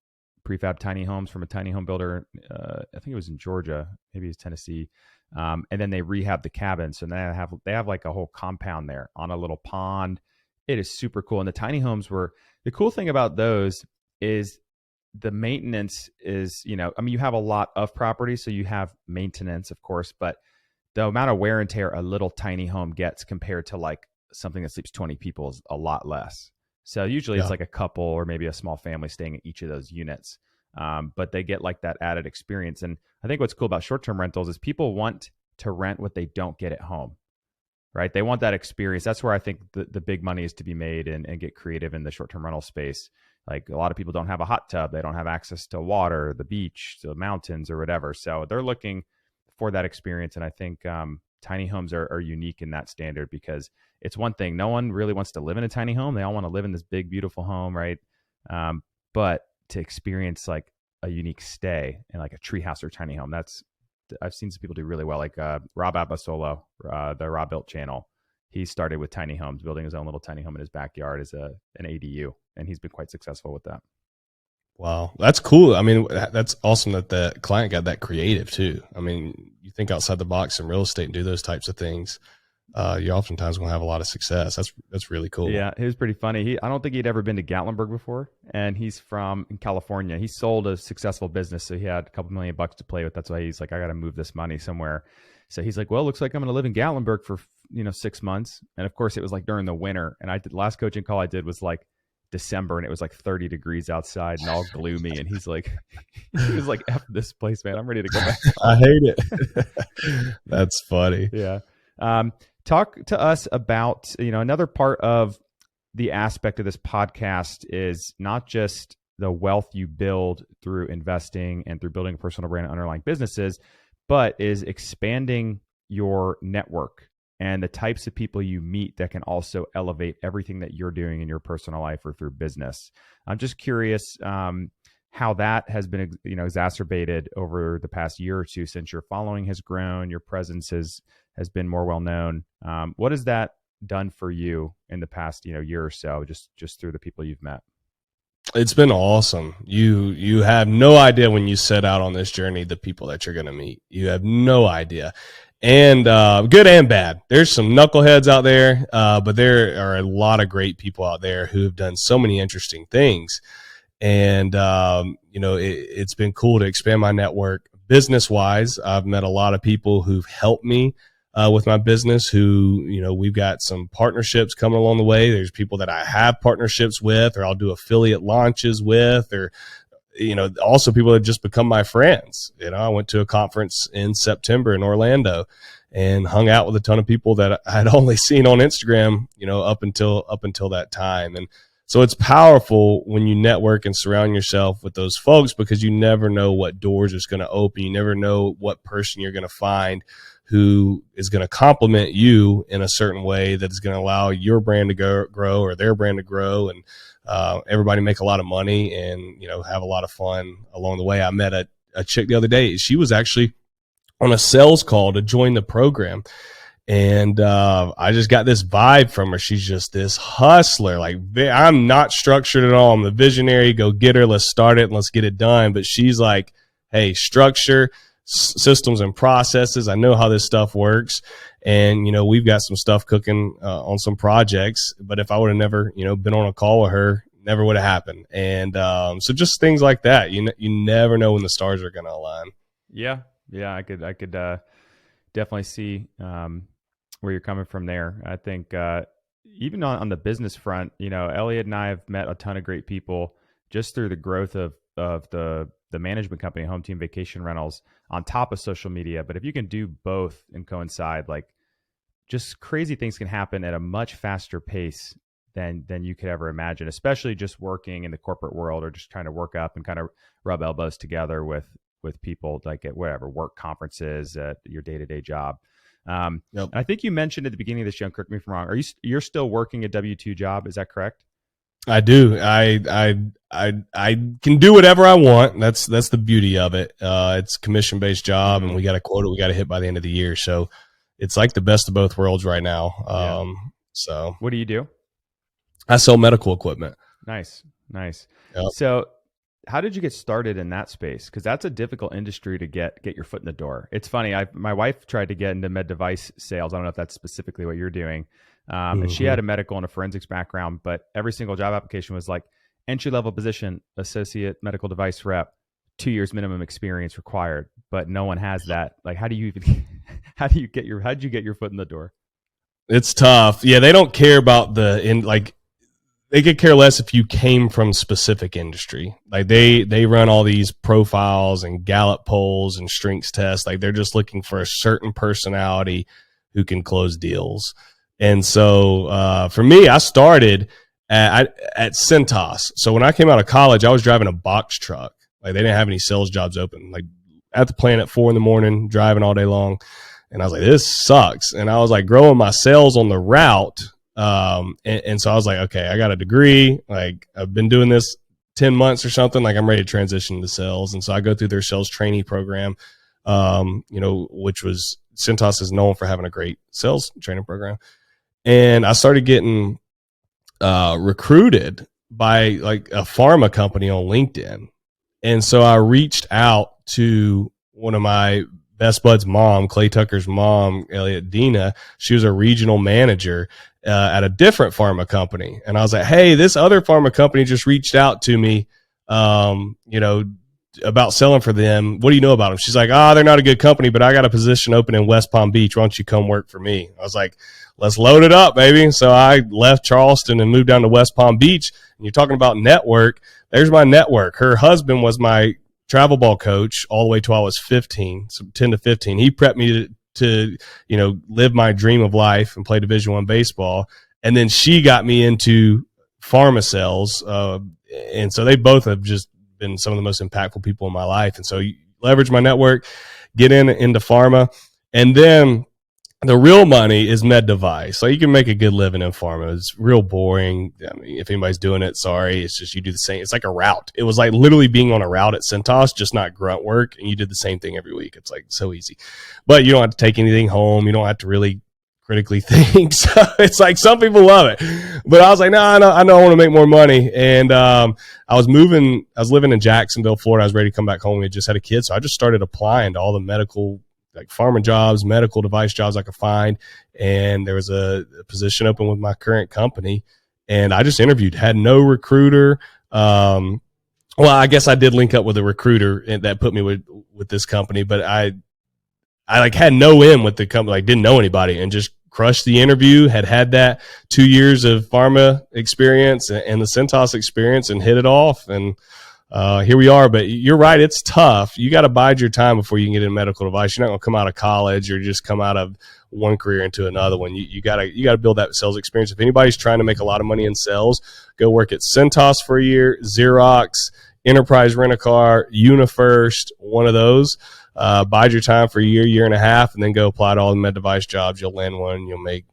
prefab tiny homes from a tiny home builder. I think it was in Georgia, maybe it was Tennessee. And then they rehab the cabins. So now they have like a whole compound there on a little pond. It is super cool. And the tiny homes the cool thing about those is the maintenance is, you have a lot of property, so you have maintenance, of course, but the amount of wear and tear a little tiny home gets compared to like something that sleeps 20 people is a lot less. So usually it's like a couple or maybe a small family staying in each of those units. But they get like that added experience. And I think what's cool about short-term rentals is people want to rent what they don't get at home, right? They want that experience. That's where I think the big money is to be made and get creative in the short-term rental space. Like a lot of people don't have a hot tub. They don't have access to water, the beach, the mountains or whatever. So they're looking for that experience. And I think tiny homes are unique in that standard, because it's one thing. No one really wants to live in a tiny home. They all want to live in this big, beautiful home, right? But to experience like a unique stay in like a treehouse or tiny home, I've seen some people do really well. Like Rob Abasolo, the Rob Built channel. He started with tiny homes, building his own little tiny home in his backyard as an ADU, and he's been quite successful with that. Wow, that's cool. I mean, that's awesome that the client got that creative too. I mean, you think outside the box in real estate and do those types of things, you oftentimes will have a lot of success. That's really cool. Yeah, it was pretty funny. I don't think he'd ever been to Gatlinburg before, and he's from California. He sold a successful business, so he had a couple $1 million to play with. That's why he's like, I got to move this money somewhere. So he's like, well, it looks like I'm going to live in Gatlinburg for 6 months. And of course, it was like during the winter. And last coaching call I did was like December, and it was like 30 degrees outside and all gloomy. And he was like, F this place, man. I'm ready to go back. I hate it. That's funny. Yeah. Talk to us about, another part of the aspect of this podcast is not just the wealth you build through investing and through building a personal brand and underlying businesses, but is expanding your network and the types of people you meet that can also elevate everything that you're doing in your personal life or through business. I'm just curious, how that has been, exacerbated over the past year or two since your following has grown, your presence has been more well known. What has that done for you in the past, year or so, just through the people you've met? It's been awesome. You have no idea when you set out on this journey the people that you're going to meet. You have no idea. And good and bad. There's some knuckleheads out there, but there are a lot of great people out there who have done so many interesting things. And, it's been cool to expand my network business wise. I've met a lot of people who've helped me with my business who, we've got some partnerships coming along the way. There's people that I have partnerships with, or I'll do affiliate launches with, or, also people that just become my friends. I went to a conference in September in Orlando and hung out with a ton of people that I had only seen on Instagram, up until that time. And so it's powerful when you network and surround yourself with those folks, because you never know what doors is going to open. You never know what person you're going to find who is going to complement you in a certain way that is going to allow your brand to grow or their brand to grow, and everybody make a lot of money and, have a lot of fun along the way. I met a chick the other day. She was actually on a sales call to join the program. And I just got this vibe from her. She's just this hustler. Like, I'm not structured at all. I'm the visionary. Go get her. Let's start it and let's get it done. But she's like, hey, structure, systems and processes. I know how this stuff works. And, we've got some stuff cooking on some projects. But if I would have never, been on a call with her, never would have happened. And so just things like that. You never know when the stars are going to align. Yeah. I could definitely see where you're coming from there. I think even on the business front, Elliot and I have met a ton of great people just through the growth of the management company, Home Team Vacation Rentals, on top of social media. But if you can do both and coincide, like, just crazy things can happen at a much faster pace than you could ever imagine, especially just working in the corporate world or just trying to work up and kind of rub elbows together with people, like at whatever work conferences, at your day-to-day job. Yep. I think you mentioned at the beginning of this, John, correct me if I'm wrong, you're still working a W-2 job? Is that correct? I do. I can do whatever I want. That's the beauty of it. It's a commission-based job, and we got a quota we got to hit by the end of the year. So it's like the best of both worlds right now. So what do you do? I sell medical equipment. Nice. Yep. So how did you get started in that space? Because that's a difficult industry to get your foot in the door. It's funny. My wife tried to get into med device sales. I don't know if that's specifically what you're doing. And she had a medical and a forensics background, but every single job application was like entry-level position, associate medical device rep, 2 years minimum experience required, but no one has that. Like, how did you get your foot in the door? It's tough. Yeah. They don't care about they could care less if you came from specific industry. Like they run all these profiles and Gallup polls and strengths tests. Like, they're just looking for a certain personality who can close deals. And so for me, I started at Cintas. So when I came out of college, I was driving a box truck. Like, they didn't have any sales jobs open. Like, at the plant at 4 a.m, driving all day long. And I was like, this sucks. And I was like growing my sales on the route. And so I was like, okay, I got a degree. Like, I've been doing this 10 months or something. Like, I'm ready to transition to sales. And so I go through their sales trainee program, which was Cintas is known for having a great sales training program. And I started getting recruited by like a pharma company on LinkedIn. And so I reached out to one of my best bud's mom, Clay Tucker's mom, Elliot Dina. She was a regional manager at a different pharma company. And I was like, hey, this other pharma company just reached out to me, about selling for them. What do you know about them? She's like, they're not a good company, but I got a position open in West Palm Beach. Why don't you come work for me? I was like, let's load it up, baby. So I left Charleston and moved down to West Palm Beach. And you're talking about network. There's my network. Her husband was my travel ball coach all the way till I was 15, so 10 to 15. He prepped me to live my dream of life and play Division I baseball. And then she got me into pharma sales. And so they both have just been some of the most impactful people in my life. And so you leverage my network, get into pharma. And then The real money is med device. So you can make a good living in pharma. It's real boring. I mean, if anybody's doing it, sorry. It's just you do the same. It's like a route. It was like literally being on a route at Centos, just not grunt work, and you did the same thing every week. It's like so easy. But you don't have to take anything home. You don't have to really critically think. So it's like some people love it. But I was like, no, I know I want to make more money. And I was living in Jacksonville, Florida. I was ready to come back home. We had just had a kid. So I just started applying to all the medical, like pharma jobs, medical device jobs I could find. And there was a position open with my current company. And I just interviewed, had no recruiter. Well, I guess I did link up with a recruiter and that put me with this company, but I like had no in with the company, like didn't know anybody, and just crushed the interview, had that 2 years of pharma experience and the Centos experience and hit it off. And here we are. But you're right. It's tough. You got to bide your time before you can get in medical device. You're not going to come out of college or just come out of one career into another one. You gotta build that sales experience. If anybody's trying to make a lot of money in sales, go work at Centos for a year, Xerox, Enterprise Rent-A-Car, UniFirst, one of those. Bide your time for a year and a half, and then go apply to all the med device jobs. You'll land one. You'll make,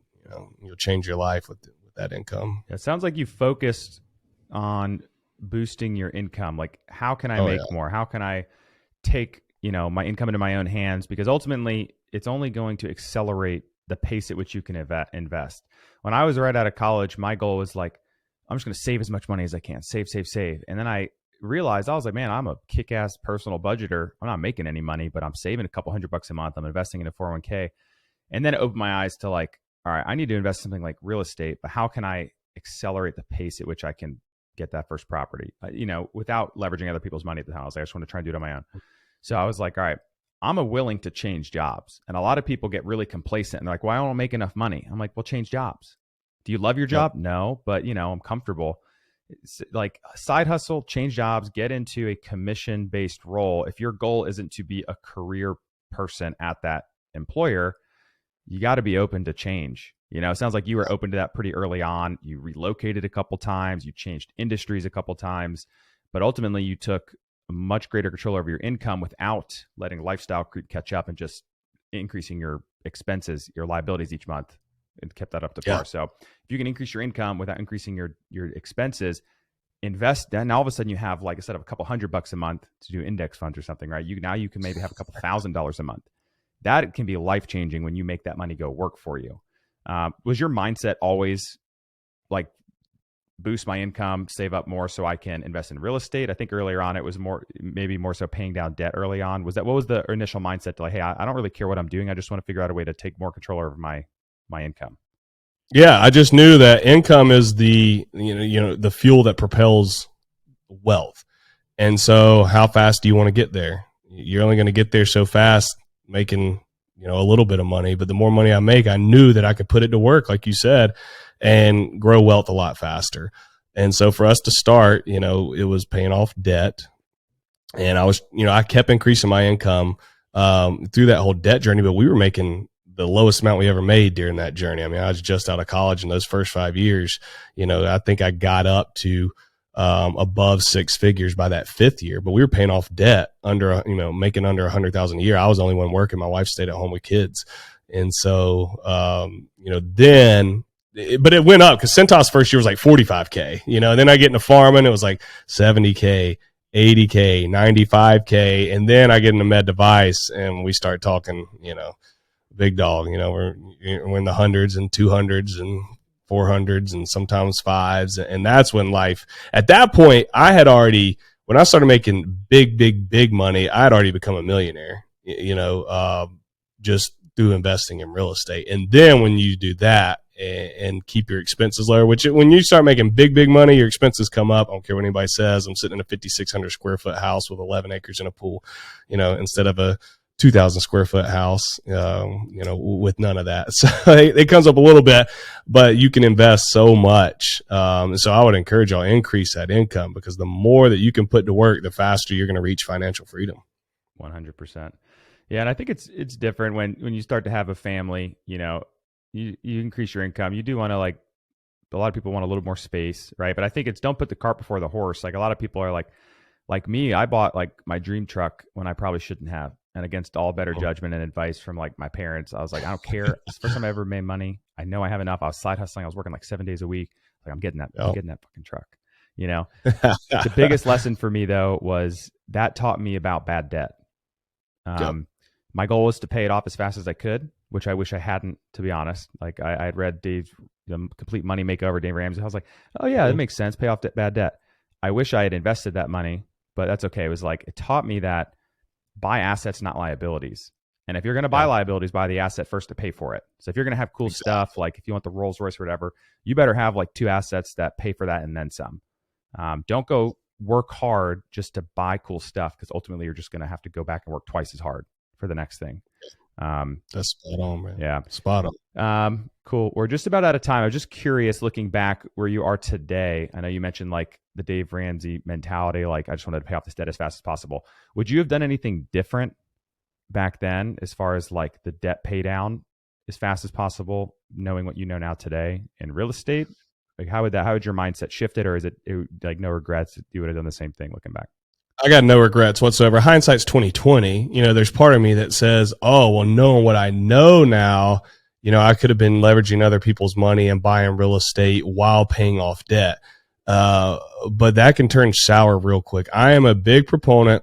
you'll change your life with that income. It sounds like you focused on boosting your income. Like, how can I make more? How can I take, my income into my own hands? Because ultimately it's only going to accelerate the pace at which you can invest. When I was right out of college, my goal was like, I'm just going to save as much money as I can, save. And then I realized, I was like, man, I'm a kick-ass personal budgeter. I'm not making any money, but I'm saving a couple $100 a month. I'm investing in a 401k. And then it opened my eyes to like, all right, I need to invest in something like real estate, but how can I accelerate the pace at which I can get that first property, without leveraging other people's money at the time? I was like, I just want to try and do it on my own. So I was like, all right, I'm willing to change jobs. And a lot of people get really complacent and they're like, well, I don't make enough money. I'm like, well, change jobs. Do you love your job? No, but I'm comfortable. It's like side hustle, change jobs, get into a commission-based role. If your goal isn't to be a career person at that employer, you got to be open to change. It sounds like you were open to that pretty early on. You relocated a couple times, you changed industries a couple times, but ultimately you took a much greater control over your income without letting lifestyle creep catch up and just increasing your expenses, your liabilities each month, and kept that up to par. So if you can increase your income without increasing your expenses, invest. Then all of a sudden you have, like I said, a couple $100 a month to do index funds or something, right? Now you can maybe have a couple $1,000 a month. That can be life-changing when you make that money go work for you. Was your mindset always like boost my income, save up more so I can invest in real estate? I think earlier on it was maybe more so paying down debt early on. What was the initial mindset to like, hey, I don't really care what I'm doing. I just want to figure out a way to take more control over my income? Yeah, I just knew that income is the the fuel that propels wealth. And so how fast do you want to get there? You're only going to get there so fast making a little bit of money, but the more money I make, I knew that I could put it to work, like you said, and grow wealth a lot faster. And so for us to start, it was paying off debt, and I kept increasing my income through that whole debt journey, but we were making the lowest amount we ever made during that journey. I mean, I was just out of college in those first 5 years. I think I got up to above six figures by that fifth year, but we were paying off debt under, making under 100,000 a year. I was the only one working. My wife stayed at home with kids. And so, but it went up because Centos first year was like 45K, and then I get into farming, it was like 70K, 80K, 95K. And then I get into med device and we start talking, big dog, we're in the hundreds and 200s and 400s and sometimes fives. And that's when at that point, when I started making big money, I had already become a millionaire, just through investing in real estate. And then when you do that and keep your expenses lower, which when you start making big money, your expenses come up. I don't care what anybody says. I'm sitting in a 5,600 square foot house with 11 acres and a pool, instead of a 2,000 square foot house, with none of that. So it comes up a little bit, but you can invest so much. So I would encourage y'all increase that income, because the more that you can put to work, the faster you're going to reach financial freedom. 100%. Yeah. And I think it's different when you start to have a family, you increase your income. You do want to a lot of people want a little more space, right? But I think it's don't put the cart before the horse. Like a lot of people are like me, I bought like my dream truck when I probably shouldn't have. and against all better judgment and advice from like my parents, I was like, I don't care. It's the first time I ever made money. I know I have enough. I was side hustling. I was working like 7 days a week. Like I'm getting that fucking truck. You know, the biggest lesson for me though was that taught me about bad debt. My goal was to pay it off as fast as I could, which I wish I hadn't, to be honest. Like I had read Dave's Complete Money Makeover, Dave Ramsey. I was like, oh yeah, that makes sense. Pay off bad debt. I wish I had invested that money, but that's okay. It was like, it taught me that buy assets, not liabilities. And if you're going to buy liabilities, buy the asset first to pay for it. So if you're going to have cool stuff, like if you want the Rolls Royce or whatever, you better have like 2 assets that pay for that and then some. Don't go work hard just to buy cool stuff, because ultimately you're just going to have to go back and work twice as hard for the next thing. That's spot on, man. Yeah. Spot on. Cool. We're just about out of time. I was just curious, looking back where you are today. I know you mentioned like the Dave Ramsey mentality, like I just wanted to pay off this debt as fast as possible. Would you have done anything different back then as far as like the debt pay down as fast as possible, knowing what you know now today in real estate? Like how would your mindset shifted, or is it like no regrets? You would have done the same thing looking back? I got no regrets whatsoever. Hindsight's 2020. You know, there's part of me that says, oh, well, knowing what I know now, you know, I could have been leveraging other people's money and buying real estate while paying off debt. But that can turn sour real quick. I am a big proponent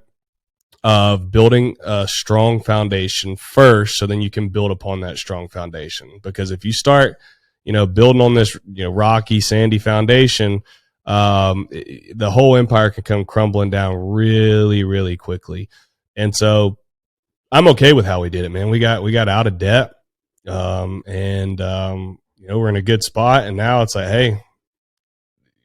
of building a strong foundation first, so then you can build upon that strong foundation. Because if you start, you know, building on this, you know, rocky, sandy foundation, the whole empire can come crumbling down really, really quickly. And so I'm okay with how we did it, man. We got out of debt. You know, we're in a good spot, and now it's like, hey,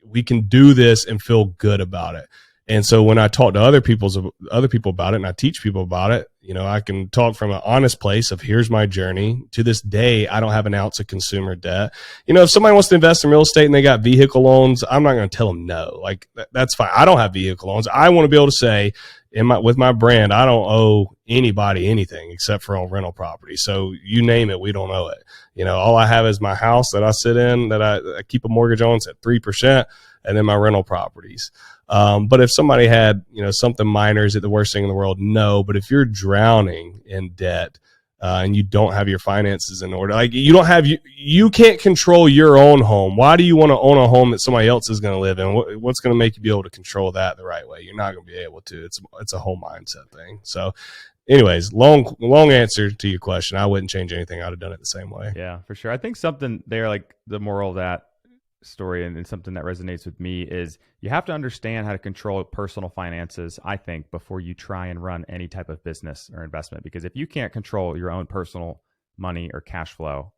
we can do this and feel good about it. And so when I talk to other people about it, and I teach people about it, you know, I can talk from an honest place of here's my journey. To this day, I don't have an ounce of consumer debt. You know, if somebody wants to invest in real estate and they got vehicle loans, I'm not going to tell them no. Like that's fine. I don't have vehicle loans. I want to be able to say with my brand, I don't owe anybody anything except for on rental property. So you name it, we don't owe it. You know, all I have is my house that I sit in, that I keep a mortgage on. It's at 3%, and then my rental properties. But if somebody had, you know, something minor, is it the worst thing in the world? No. But if you're drowning in debt, and you don't have your finances in order, like you can't control your own home. Why do you want to own a home that somebody else is going to live in? What's going to make you be able to control that the right way? You're not going to be able to. It's a whole mindset thing. So anyways, long answer to your question. I wouldn't change anything. I'd have done it the same way. Yeah, for sure. I think something there, like the moral of that story and something that resonates with me is you have to understand how to control personal finances, I think, before you try and run any type of business or investment. Because if you can't control your own personal money or cash flow,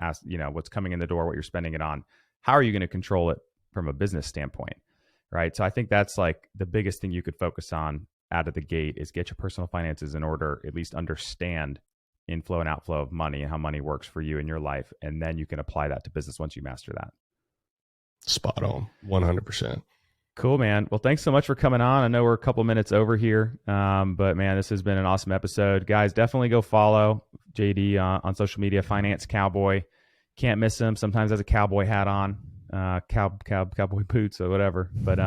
as you know, what's coming in the door, what you're spending it on, how are you going to control it from a business standpoint? Right. So I think that's like the biggest thing you could focus on out of the gate is get your personal finances in order, at least understand inflow and outflow of money and how money works for you in your life. And then you can apply that to business once you master that. Spot on, 100%. Cool, man. Well, thanks so much for coming on. I know we're a couple minutes over here, but man, this has been an awesome episode. Guys, definitely go follow JD on social media, Finance Cowboy. Can't miss him. Sometimes has a cowboy hat on, cowboy boots or whatever. But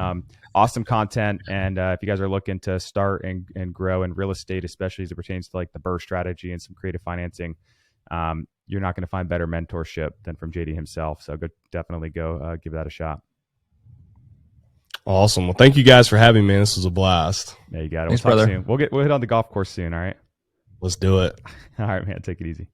awesome content. And if you guys are looking to start and grow in real estate, especially as it pertains to like the BRRRR strategy and some creative financing, you're not going to find better mentorship than from JD himself. So definitely go give that a shot. Awesome. Well, thank you guys for having me. This was a blast. Yeah, you got it. Thanks, we'll talk brother. soon. We'll hit on the golf course soon. All right. Let's do it. All right, man. Take it easy.